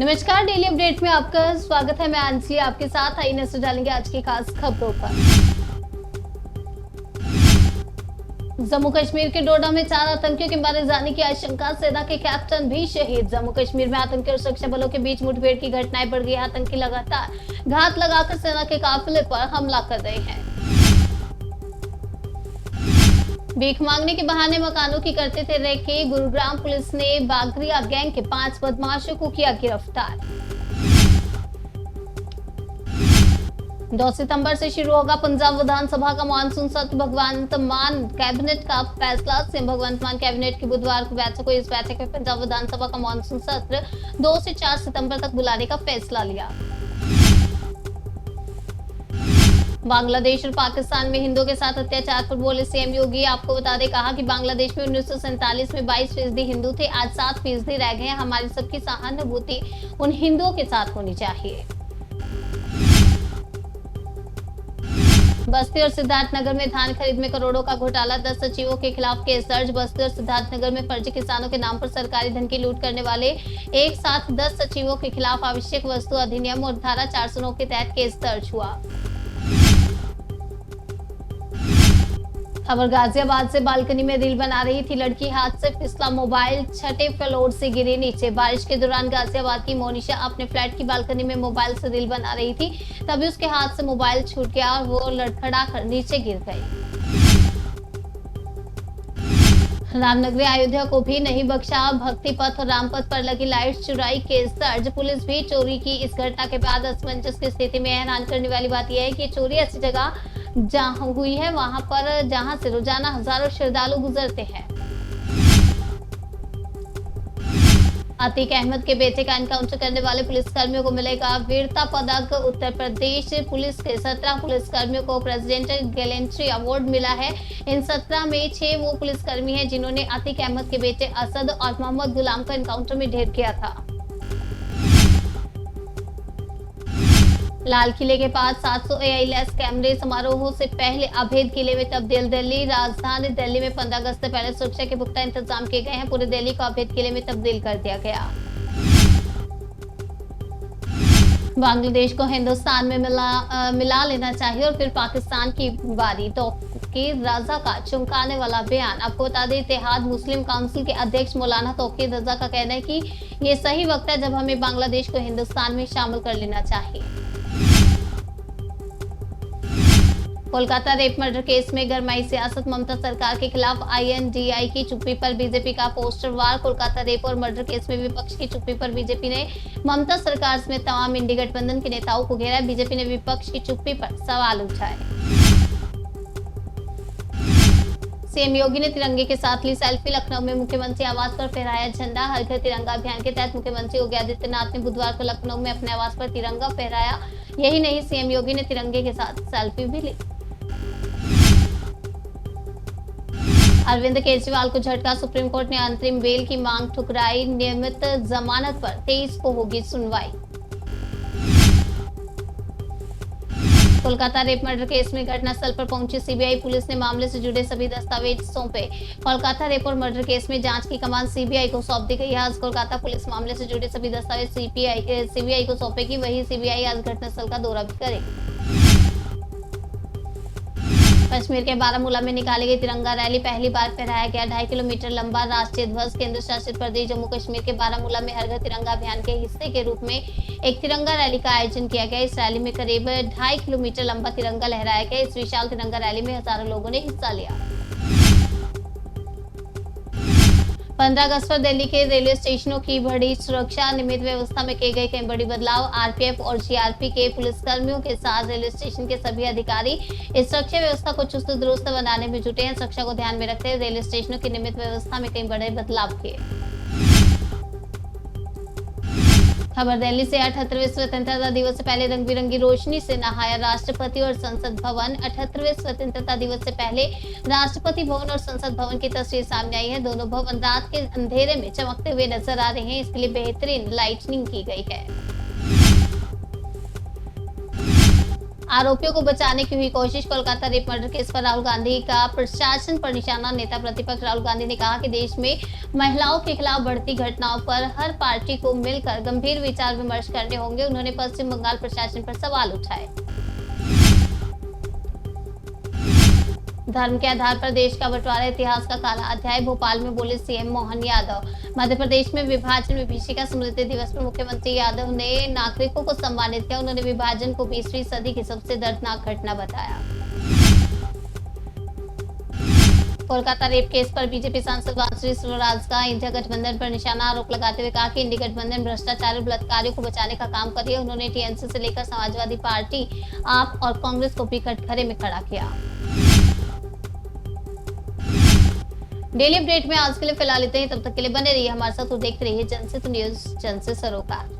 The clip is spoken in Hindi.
नमस्कार, डेली अपडेट में आपका स्वागत है। मैं अंजलि आपके साथ। आई नजर डालेंगे आज की खास खबरों पर। जम्मू कश्मीर के डोडा में 4 आतंकियों के मारे जाने की आशंका, सेना के कैप्टन भी शहीद। जम्मू कश्मीर में आतंकी और सुरक्षा बलों के बीच मुठभेड़ की घटनाएं बढ़ गई। आतंकी लगातार घात लगाकर सेना के काफिले पर हमला कर रहे हैं। भीख मांगने के बहाने मकानों की करते थे रेकी। गुरुग्राम पुलिस ने बागरिया गैंग के 5 बदमाशों को किया गिरफ्तार। 2 सितंबर से शुरू होगा पंजाब विधानसभा का मानसून सत्र। भगवंत मान कैबिनेट का फैसला। सीएम भगवंत मान कैबिनेट की बुधवार को बैठक हुई। इस बैठक में पंजाब विधानसभा का मानसून सत्र 2 से 4 सितंबर तक बुलाने का फैसला लिया। बांग्लादेश और पाकिस्तान में हिंदुओं के साथ अत्याचार पर बोले सीएम योगी। आपको बता दें, कहा कि बांग्लादेश में 1947 में 22% हिंदू थे, आज 7% रह गए हैं। हमारी सबकी सहानुभूति उन हिंदुओं के साथ होनी चाहिए। बस्ती और सिद्धार्थनगर में धान खरीद में करोड़ों का घोटाला। 10 सचिवों के खिलाफ केस दर्ज। बस्ती और सिद्धार्थनगर में फर्जी किसानों के नाम पर सरकारी धन की लूट करने वाले एक साथ 10 सचिवों के खिलाफ आवश्यक वस्तु अधिनियम और धारा 409 के तहत केस दर्ज हुआ। खबर गाजियाबाद से। बालकनी में रील बना रही थी लड़की, हाथ से फिसला मोबाइल, 6ठे फ्लोर से गिरी नीचे। बारिश के दौरान गाजियाबाद की मोनिशा अपने फ्लैट की बालकनी में मोबाइल से रील बना रही थी, तभी उसके हाथ से मोबाइल छूट गया और वो लड़खड़ा कर नीचे गिर गई। रामनगरी अयोध्या को भी नहीं बख्शा। भक्ति पथ और रामपथ पर लगी लाइट चुराई, केस दर्ज। पुलिस भी चोरी की इस घटना के बाद असमंजस की स्थिति में। हैरान करने वाली बात यह है कि चोरी ऐसी जगह जहां हुई है, वहां पर जहां से रोजाना हजारों श्रद्धालु गुजरते हैं। अतीक अहमद के बेटे का एनकाउंटर करने वाले पुलिसकर्मियों को मिलेगा वीरता पदक। उत्तर प्रदेश पुलिस के 17 पुलिसकर्मियों को प्रेसिडेंट गैलेंट्री अवार्ड मिला है। इन 17 में 6 वो पुलिसकर्मी हैं जिन्होंने अतीक अहमद के बेटे असद और मोहम्मद गुलाम को एनकाउंटर में ढेर किया था। लाल किले के पास 700 AI लैस कैमरे। समारोहों से पहले अभेद किले में तब्दील। दिल्ली राजधानी दिल्ली में 15 अगस्त से पहले सुरक्षा के पुख्ता इंतजाम किए गए हैं। पूरे दिल्ली को अभेद किले में तब्दील कर दिया गया। बांग्लादेश को हिंदुस्तान में मिला लेना चाहिए और फिर पाकिस्तान की बारी। तो तौकीर रजा का चमकाने वाला बयान। आपको बता दें, इत्तेहाद मुस्लिम काउंसिल के अध्यक्ष मौलाना तौकीर रजा का कहना है कि ये सही वक्त है जब हमें बांग्लादेश को हिंदुस्तान में शामिल कर लेना चाहिए। कोलकाता रेप मर्डर केस में गरमाई सियासत। ममता सरकार के खिलाफ INDI की चुप्पी पर बीजेपी का पोस्टर वार। कोलकाता रेप और मर्डर केस में विपक्ष की चुप्पी पर बीजेपी ने ममता सरकार समेत तमाम इंडी गठबंधन के नेताओं को घेरा। बीजेपी ने विपक्ष की चुप्पी पर सवाल उठाए। सीएम योगी ने तिरंगे के साथ ली सेल्फी। लखनऊ में मुख्यमंत्री आवास पर फहराया झंडा। हर घर तिरंगा अभियान के तहत मुख्यमंत्री योगी आदित्यनाथ ने बुधवार को लखनऊ में अपने आवास पर तिरंगा फहराया। यही नहीं, सीएम योगी ने तिरंगे के साथ सेल्फी भी ली। अरविंद केजरीवाल को झटका। सुप्रीम कोर्ट ने अंतरिम बेल की मांग ठुकराई। नियमित जमानत पर 23 को होगी सुनवाई। कोलकाता रेप मर्डर केस में घटनास्थल पर पहुंची सीबीआई पुलिस ने मामले से जुड़े सभी दस्तावेज सौंपे। कोलकाता रेप और मर्डर केस में जांच की कमान सीबीआई को सौंप दी गई है। आज कोलकाता पुलिस मामले से जुड़े सभी दस्तावेज सीबीआई को सौंपेगी। वही सीबीआई आज घटनास्थल का दौरा भी करेगी। कश्मीर के बारामूला में निकाली गई तिरंगा रैली। पहली बार फहराया गया 2.5 किलोमीटर लंबा राष्ट्रीय ध्वज। केंद्र शासित प्रदेश जम्मू कश्मीर के बारामूला में हर घर तिरंगा अभियान के हिस्से के रूप में एक तिरंगा रैली का आयोजन किया गया। इस रैली में करीब 2.5 किलोमीटर लंबा तिरंगा लहराया गया। इस विशाल तिरंगा रैली में हजारों लोगों ने हिस्सा लिया। 15 अगस्त पर दिल्ली के रेलवे स्टेशनों की बढ़ी सुरक्षा। नियमित व्यवस्था में किए गए कई बड़ी बदलाव। आरपीएफ और जीआरपी के पुलिसकर्मियों के साथ रेलवे स्टेशन के सभी अधिकारी इस सुरक्षा व्यवस्था को चुस्त दुरुस्त बनाने में जुटे हैं। सुरक्षा को ध्यान में रखते हुए रेलवे स्टेशनों की नियमित व्यवस्था में कई बड़े बदलाव किए। खबर दिल्ली से। 78वें स्वतंत्रता दिवस से पहले रंग बिरंगी रोशनी से नहाया राष्ट्रपति और संसद भवन। 78वें स्वतंत्रता दिवस से पहले राष्ट्रपति भवन और संसद भवन की तस्वीर सामने आई है। दोनों भवन रात के अंधेरे में चमकते हुए नजर आ रहे हैं। इसके लिए बेहतरीन लाइटनिंग की गई है। आरोपियों को बचाने की हुई कोशिश। कोलकाता रेप मर्डर केस पर राहुल गांधी का प्रशासन पर निशाना। नेता प्रतिपक्ष राहुल गांधी ने कहा कि देश में महिलाओं के खिलाफ बढ़ती घटनाओं पर हर पार्टी को मिलकर गंभीर विचार विमर्श करने होंगे। उन्होंने पश्चिम बंगाल प्रशासन पर सवाल उठाए। धर्म के आधार पर देश का बंटवारा इतिहास का काला अध्याय। भोपाल में बोले सीएम मोहन यादव। मध्य प्रदेश में विभाजन विभीषिका स्मृति दिवस पर मुख्यमंत्री यादव ने नागरिकों को सम्मानित किया। उन्होंने विभाजन को 20वीं सदी की सबसे दर्दनाक घटना बताया। कोलकाता रेप केस पर बीजेपी सांसद वांसुरी स्वराज का इंडिया गठबंधन पर निशाना। आरोप लगाते हुए कहा कि इंडिया गठबंधन भ्रष्टाचार और बलात्कारियों को बचाने का काम कर रही है। उन्होंने टीएमसी से लेकर समाजवादी पार्टी, आप और कांग्रेस को भी कटघरे में खड़ा किया। डेली अपडेट में आज के लिए फिलहाल इतना ही। तब तक के लिए बने रहिए हमारे साथ और देखते रहिए जनसेतु न्यूज, जन से सरोकार।